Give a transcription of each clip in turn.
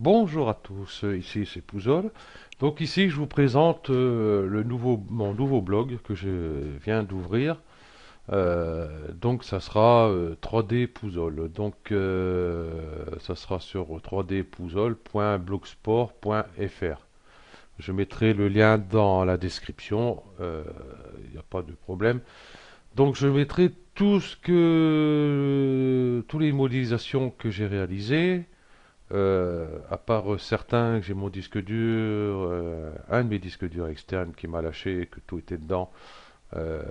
Bonjour à tous, ici c'est Pouzol. Donc ici je vous présente mon nouveau blog que je viens d'ouvrir. Donc ça sera 3D Pouzol. Donc ça sera sur 3dpouzol.blogsport.fr. Je mettrai le lien dans la description, il n'y a pas de problème. Donc je mettrai tous les modélisations que j'ai réalisées. À part certains, j'ai mon disque dur, un de mes disques durs externes qui m'a lâché, que tout était dedans. Euh,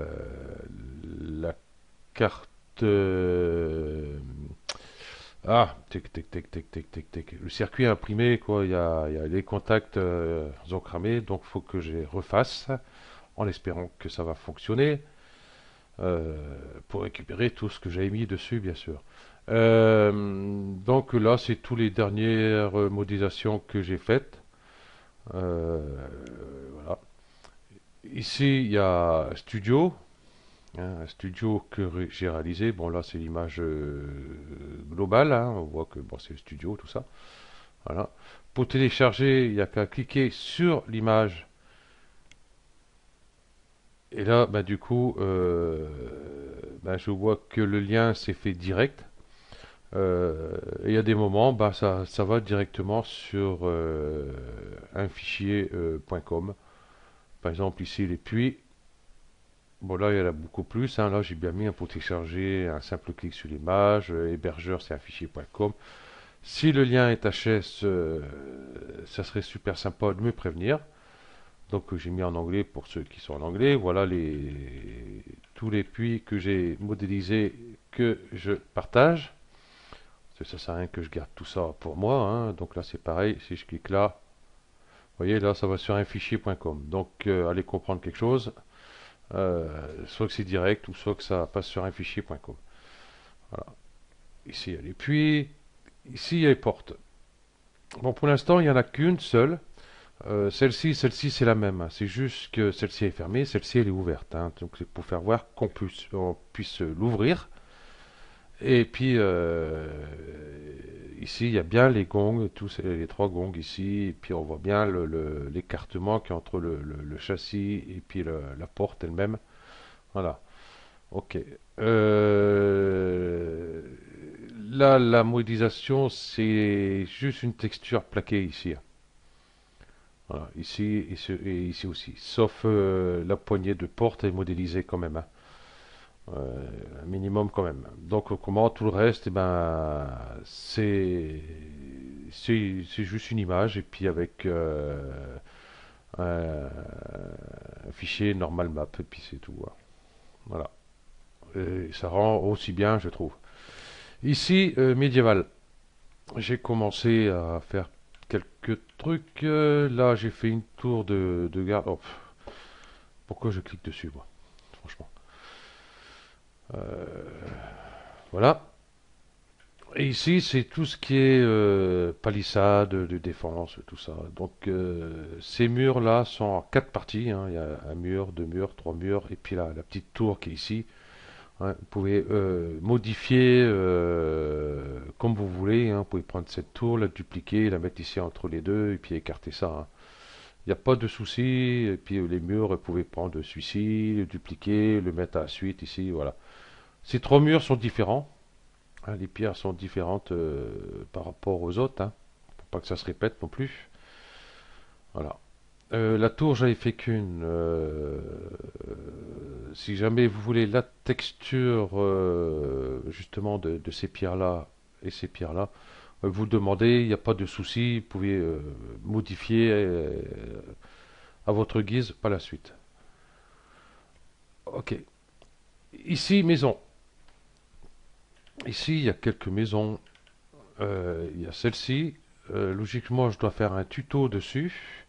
la carte. Tic, tic, tic, tic, tic, tic, tic. Le circuit imprimé, quoi. Il y a les contacts ont cramé, donc il faut que je les refasse, en espérant que ça va fonctionner, euh, pour récupérer tout ce que j'avais mis dessus, bien sûr. Donc là, c'est toutes les dernières modélisations que j'ai faites. Euh, voilà. Ici, il y a Studio, hein, un studio que j'ai réalisé. Bon, là, c'est l'image globale, hein. On voit que bon, c'est le studio, tout ça. Voilà. Pour télécharger, il n'y a qu'à cliquer sur l'image. Et là, bah, du coup, bah, je vois que le lien s'est fait direct. Il y a des moments, bah, ça va directement sur un fichier .com. Par exemple, ici, les puits. Bon, là, il y en a beaucoup plus, hein. Là, j'ai bien mis un pour télécharger un simple clic sur l'image. Hébergeur, c'est un fichier .com. Si le lien est HS, ça serait super sympa de me prévenir. Donc, j'ai mis en anglais pour ceux qui sont en anglais. Voilà tous les puits que j'ai modélisés que je partage. Ça sert à rien que je garde tout ça pour moi, hein. Donc là, c'est pareil. Si je clique là, vous voyez, là, ça va sur un fichier.com. Donc, allez comprendre quelque chose. Soit que c'est direct ou soit que ça passe sur un fichier.com. Voilà. Ici, il y a les puits. Ici, il y a les portes. Bon, pour l'instant, il n'y en a qu'une seule. Celle-ci, c'est la même, hein. C'est juste que celle-ci est fermée, celle-ci, elle est ouverte, hein. Donc, c'est pour faire voir on puisse l'ouvrir. Et puis, ici, il y a bien les gongs, tous les trois gongs ici. Et puis, on voit bien l'écartement qui est entre le châssis et puis la porte elle-même. Voilà. Ok. Là, la modélisation, c'est juste une texture plaquée ici. Voilà, ici et ici aussi. Sauf la poignée de porte est modélisée quand même, hein. Un minimum quand même. Donc comment tout le reste, eh ben, c'est juste une image et puis avec un fichier normal map et puis c'est tout, hein. Voilà. Et ça rend aussi bien, je trouve. Ici, médiéval. J'ai commencé à faire quelques trucs. Là, j'ai fait une tour de garde. Oh, pourquoi je clique dessus, moi? Franchement. Voilà. Et ici, c'est tout ce qui est palissade, de défense, tout ça. Donc, ces murs-là sont en quatre parties, hein. Il y a un mur, deux murs, trois murs, et puis la petite tour qui est ici, hein. Vous pouvez modifier comme vous voulez, hein. Vous pouvez prendre cette tour, la dupliquer, la mettre ici entre les deux, et puis écarter ça, hein. Il n'y a pas de souci. Et puis les murs, vous pouvez prendre celui-ci, le dupliquer, le mettre à la suite ici, voilà. Ces trois murs sont différents, hein. Les pierres sont différentes par rapport aux autres, hein, pour pas que ça se répète non plus. Voilà. La tour, j'avais fait qu'une. Si jamais vous voulez la texture justement de ces pierres-là et ces pierres-là, vous le demandez, il n'y a pas de souci, vous pouvez modifier à votre guise par la suite. Ok. Ici, maison. Ici, il y a quelques maisons. Il y a celle-ci. Logiquement, je dois faire un tuto dessus.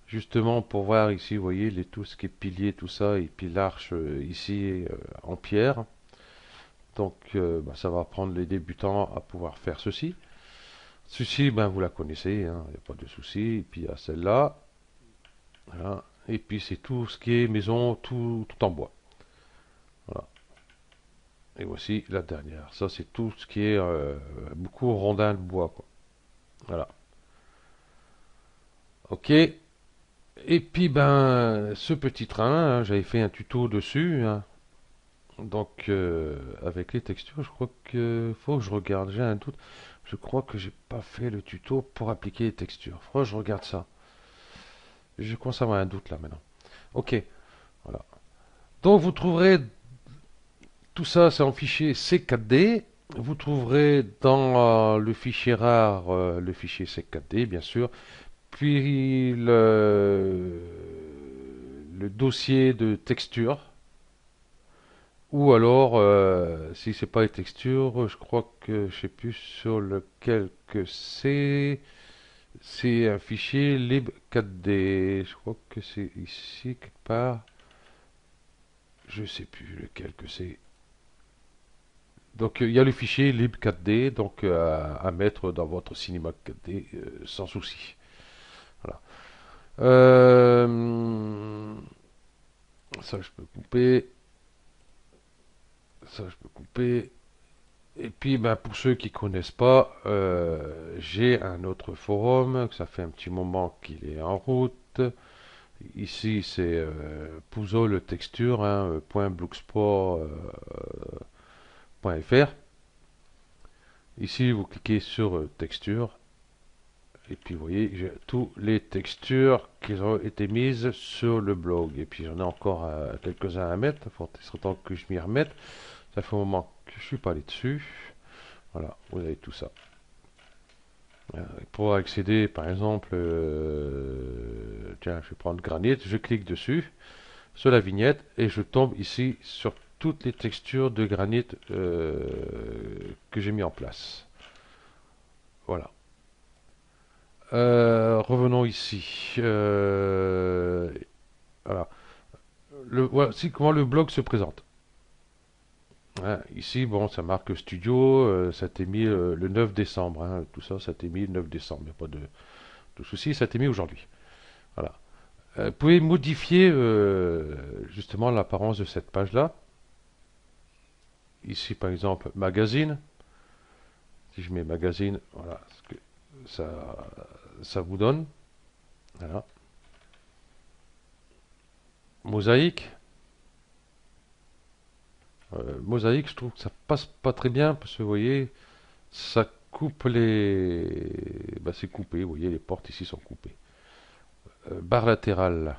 Justement, pour voir ici, vous voyez, tout ce qui est pilier, tout ça, et puis l'arche ici en pierre. Donc, bah, ça va apprendre les débutants à pouvoir faire ceci. Ceci, ben, vous la connaissez, hein, il n'y a pas de souci. Et puis, il y a celle-là. Voilà. Et puis, c'est tout ce qui est maison, tout en bois. Voilà. Et voici la dernière. Ça, c'est tout ce qui est beaucoup rondin de bois, quoi. Voilà. Ok. Et puis ben, ce petit train, hein, j'avais fait un tuto dessus, hein. Donc avec les textures, je crois que faut que je regarde. J'ai un doute. Je crois que j'ai pas fait le tuto pour appliquer les textures. Faut que je regarde ça. Je commence à avoir un doute là maintenant. Ok, voilà. Donc vous trouverez tout ça, c'est en fichier C4D. Vous trouverez dans le fichier rare le fichier C4D, bien sûr. Puis le dossier de texture. Ou alors, si c'est pas les textures, je crois que je sais plus sur lequel que c'est. C'est un fichier lib4d. Je crois que c'est ici quelque part. Je sais plus lequel que c'est. Donc il y a le fichier lib4d donc à mettre dans votre cinéma 4D sans souci. Voilà. Euh, ça je peux couper. Ça je peux couper. Et puis ben, pour ceux qui connaissent pas, j'ai un autre forum. Ça fait un petit moment qu'il est en route. Ici c'est Puzzle Texture, hein, .blogspot.fr. Ici vous cliquez sur texture. Et puis vous voyez, j'ai toutes les textures qui ont été mises sur le blog. Et puis j'en ai encore quelques-uns à mettre. Il serait temps que je m'y remette. Ça fait un moment que je suis pas allé dessus. Voilà, vous avez tout ça. Pour accéder, par exemple, tiens, je vais prendre Granite, je clique dessus, sur la vignette, et je tombe ici sur toutes les textures de granit que j'ai mis en place. Voilà. Revenons ici. Voilà. Voici comment le blog se présente. Hein, ici, bon, ça marque studio, ça t'est mis le 9 décembre. Hein, tout ça, ça t'est mis le 9 décembre. Il n'y a pas de souci, ça t'est mis aujourd'hui. Voilà. Vous pouvez modifier justement l'apparence de cette page-là. Ici, par exemple, magazine. Si je mets magazine, voilà ce que ça vous donne. Voilà. Mosaïque. Mosaïque, je trouve que ça passe pas très bien parce que vous voyez, ça coupe les. Bah, c'est coupé, vous voyez, les portes ici sont coupées. Barre latérale.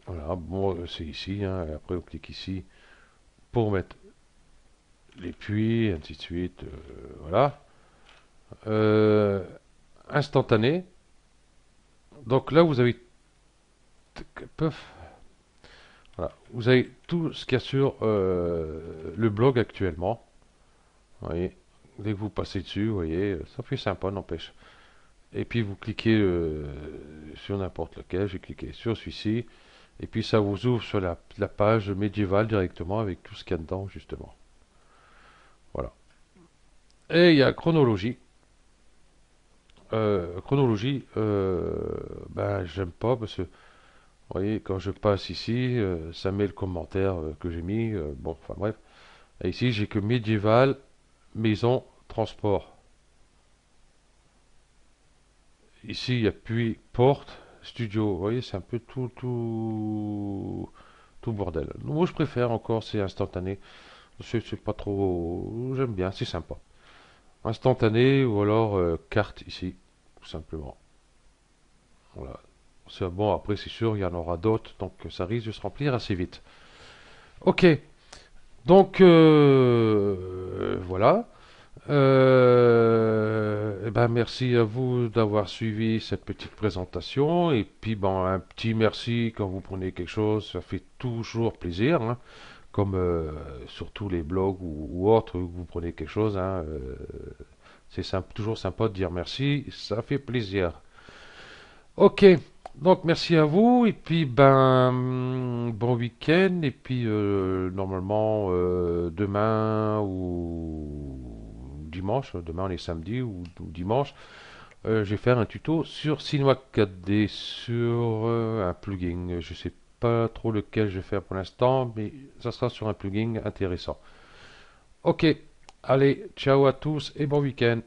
Voilà, bon, c'est ici, hein, et après on clique ici pour mettre les puits, ainsi de suite. Voilà. Euh, Instantané. Donc là, vous avez. Puff. Voilà. Vous avez tout ce qu'il y a sur le blog actuellement. Vous voyez. Dès que vous passez dessus, vous voyez, ça fait sympa, n'empêche. Et puis vous cliquez sur n'importe lequel. J'ai cliqué sur celui-ci. Et puis ça vous ouvre sur la page médiévale directement avec tout ce qu'il y a dedans, justement. Voilà. Et il y a chronologie. Chronologie, ben j'aime pas parce que, vous voyez, quand je passe ici, ça met le commentaire que j'ai mis. Bon, enfin bref. Et ici, j'ai que médiéval, maison, transport. Ici, il y a puis porte, studio. Vous voyez, c'est un peu tout bordel. Moi, je préfère encore, c'est instantané. C'est pas trop. J'aime bien, c'est sympa. Instantané ou alors carte ici, tout simplement. Voilà. C'est bon, après, c'est sûr, il y en aura d'autres, donc ça risque de se remplir assez vite. Ok, donc voilà. Eh ben, merci à vous d'avoir suivi cette petite présentation. Et puis, bon, un petit merci quand vous prenez quelque chose, ça fait toujours plaisir, hein. Comme sur tous les blogs ou autres, vous prenez quelque chose, hein, c'est toujours sympa de dire merci, ça fait plaisir. Ok, donc merci à vous, et puis ben, bon week-end, et puis normalement demain ou dimanche, demain on est samedi ou dimanche, je vais faire un tuto sur Cinema 4D sur un plugin. Je sais pas trop lequel je vais faire pour l'instant, mais ça sera sur un plugin intéressant. Ok, allez, ciao à tous et bon week-end.